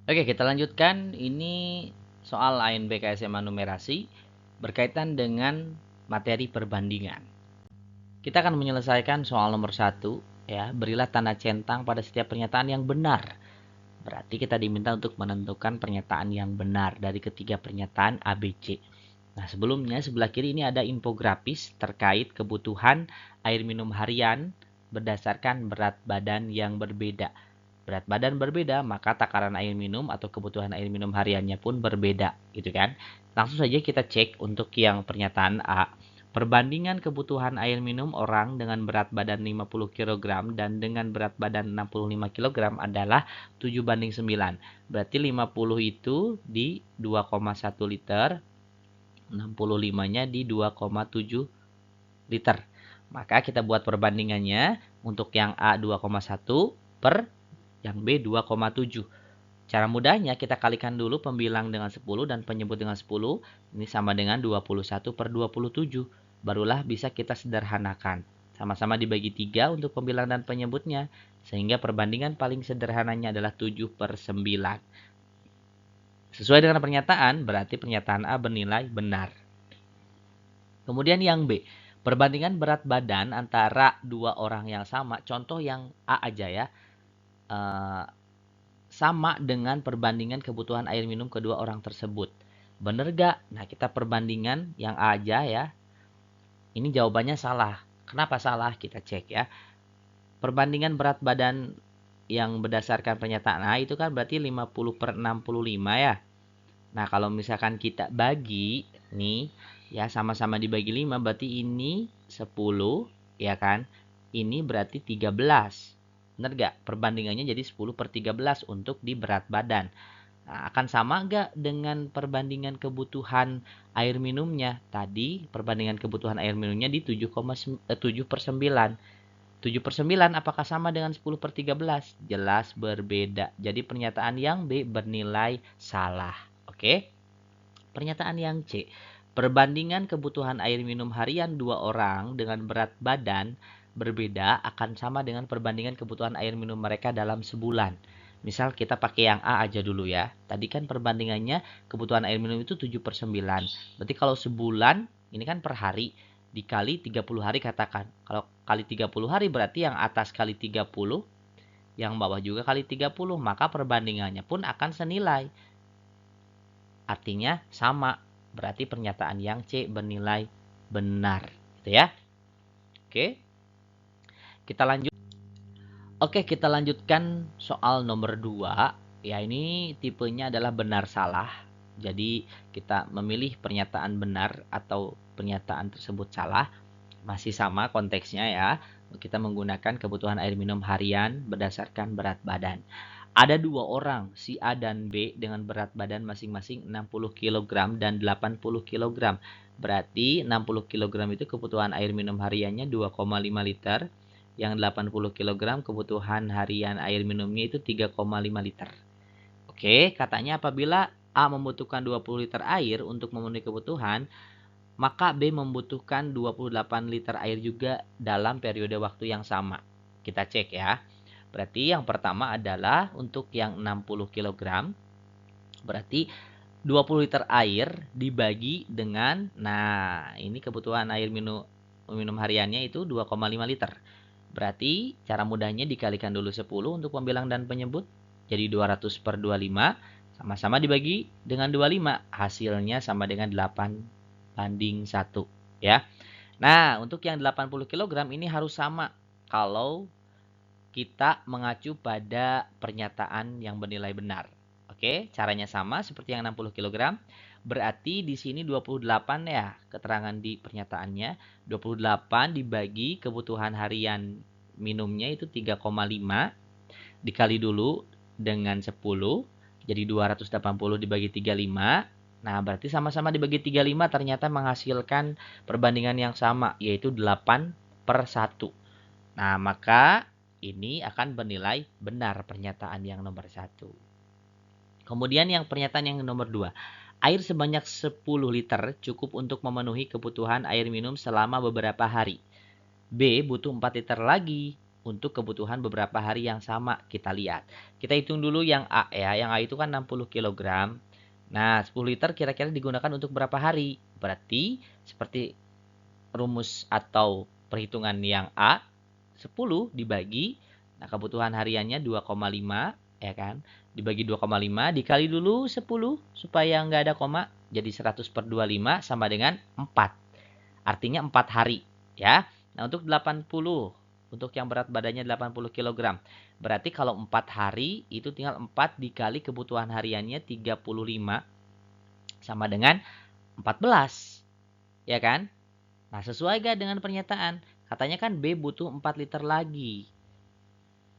Oke, kita lanjutkan. Ini soal ANBK SMA numerasi berkaitan dengan materi perbandingan. Kita akan menyelesaikan soal nomor 1, ya. Berilah tanda centang pada setiap pernyataan yang benar. Berarti kita diminta untuk menentukan pernyataan yang benar dari ketiga pernyataan A, B, C. Nah, sebelumnya sebelah kiri ini ada infografis terkait kebutuhan air minum harian berdasarkan berat badan yang berbeda. Berat badan berbeda, maka takaran air minum atau kebutuhan air minum hariannya pun berbeda, gitu kan? Langsung saja kita cek untuk yang pernyataan A. Perbandingan kebutuhan air minum orang dengan berat badan 50 kg dan dengan berat badan 65 kg adalah 7:9. Berarti 50 itu di 2,1 liter, 65-nya di 2,7 liter. Maka kita buat perbandingannya untuk yang A 2,1 per yang B 2,7. Cara mudahnya kita kalikan dulu pembilang dengan 10 dan penyebut dengan 10. Ini sama dengan 21 per 27. Barulah bisa kita sederhanakan. Sama-sama dibagi 3 untuk pembilang dan penyebutnya. Sehingga perbandingan paling sederhananya adalah 7 per 9. Sesuai dengan pernyataan, berarti pernyataan A bernilai benar. Kemudian yang B. Perbandingan berat badan antara dua orang yang sama. Contoh yang A aja ya. Sama dengan perbandingan kebutuhan air minum kedua orang tersebut. Bener gak? Nah, kita perbandingan yang A aja ya. Ini jawabannya salah. Kenapa salah? Kita cek ya. Perbandingan berat badan yang berdasarkan pernyataan A itu kan berarti 50 per 65 ya. Nah, kalau misalkan kita bagi nih ya sama-sama dibagi 5 berarti ini 10 ya kan. Ini berarti 13. Benar gak? Perbandingannya jadi 10 per 13 untuk di berat badan. Nah, akan sama gak dengan perbandingan kebutuhan air minumnya? Tadi perbandingan kebutuhan air minumnya di 7 per 9. 7 per 9 apakah sama dengan 10 per 13? Jelas berbeda. Jadi pernyataan yang B bernilai salah. Oke? Pernyataan yang C. Perbandingan kebutuhan air minum harian dua orang dengan berat badan berbeda akan sama dengan perbandingan kebutuhan air minum mereka dalam sebulan. Misal kita pakai yang A aja dulu ya. Tadi kan perbandingannya kebutuhan air minum itu 7 per 9. Berarti kalau sebulan, ini kan per hari, dikali 30 hari katakan. Kalau kali 30 hari berarti yang atas kali 30, yang bawah juga kali 30. Maka perbandingannya pun akan senilai. Artinya sama. Berarti pernyataan yang C bernilai benar. Gitu ya. Oke. Kita lanjut. Oke, kita lanjutkan soal nomor 2. Ya, ini tipenya adalah benar salah. Jadi, kita memilih pernyataan benar atau pernyataan tersebut salah. Masih sama konteksnya ya. Kita menggunakan kebutuhan air minum harian berdasarkan berat badan. Ada dua orang, si A dan B, dengan berat badan masing-masing 60 kg dan 80 kg. Berarti 60 kg itu kebutuhan air minum hariannya 2,5 liter. Yang 80 kg kebutuhan harian air minumnya itu 3,5 liter. Oke, katanya apabila A membutuhkan 20 liter air untuk memenuhi kebutuhan, maka B membutuhkan 28 liter air juga dalam periode waktu yang sama. Kita cek ya. Berarti yang pertama adalah untuk yang 60 kg. Berarti 20 liter air dibagi dengan, nah ini kebutuhan air minum hariannya itu 2,5 liter. Berarti cara mudahnya dikalikan dulu 10 untuk pembilang dan penyebut. Jadi 200 per 25. Sama-sama dibagi dengan 25. Hasilnya sama dengan 8:1. Ya. Nah, untuk yang 80 kg ini harus sama kalau kita mengacu pada pernyataan yang bernilai benar. Oke, caranya sama seperti yang 60 kg. Berarti di sini 28 ya keterangan di pernyataannya. 28 dibagi kebutuhan harian minumnya itu 3,5 dikali dulu dengan 10. Jadi 280 dibagi 35. Nah, berarti sama-sama dibagi 35 ternyata menghasilkan perbandingan yang sama, yaitu 8 per 1. Nah, maka ini akan bernilai benar pernyataan yang nomor 1. Kemudian yang pernyataan yang nomor 2. Air sebanyak 10 liter cukup untuk memenuhi kebutuhan air minum selama beberapa hari. B butuh 4 liter lagi untuk kebutuhan beberapa hari yang sama. Kita lihat. Kita hitung dulu yang A ya. Yang A itu kan 60 kg. Nah, 10 liter kira-kira digunakan untuk berapa hari? Berarti seperti rumus atau perhitungan yang A, 10 dibagi, nah kebutuhan hariannya 2,5, ya kan? Dibagi 2,5, dikali dulu 10, supaya nggak ada koma, jadi 100/25 sama dengan 4. Artinya 4 hari, ya. Nah, untuk 80, untuk yang berat badannya 80 kg. Berarti kalau 4 hari, itu tinggal 4 dikali kebutuhan hariannya 35, sama dengan 14. Ya kan? Nah, sesuai gak dengan pernyataan? Katanya kan B butuh 4 liter lagi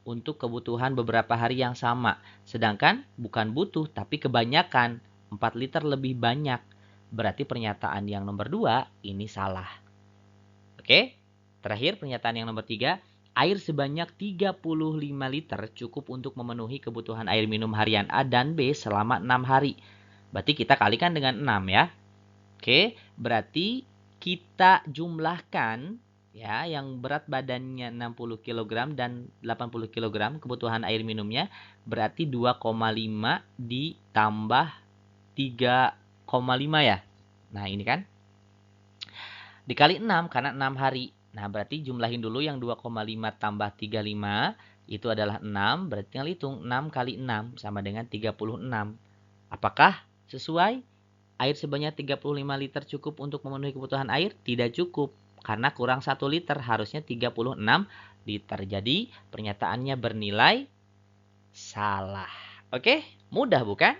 untuk kebutuhan beberapa hari yang sama. Sedangkan bukan butuh, tapi kebanyakan. 4 liter lebih banyak. Berarti pernyataan yang nomor 2 ini salah. Oke? Terakhir pernyataan yang nomor 3. Air sebanyak 35 liter cukup untuk memenuhi kebutuhan air minum harian A dan B selama 6 hari. Berarti kita kalikan dengan 6 ya. Oke, berarti kita jumlahkan ya yang berat badannya 60 kg dan 80 kg kebutuhan air minumnya berarti 2,5 ditambah 3,5 ya. Nah, ini kan dikali 6 karena 6 hari. Nah, berarti jumlahin dulu yang 2,5 tambah 35 itu adalah 6, berarti tinggal hitung 6 kali 6 sama dengan 36. Apakah sesuai? Air sebanyak 35 liter cukup untuk memenuhi kebutuhan air? Tidak cukup, karena kurang 1 liter, harusnya 36 liter. Jadi, pernyataannya bernilai salah. Oke, mudah bukan?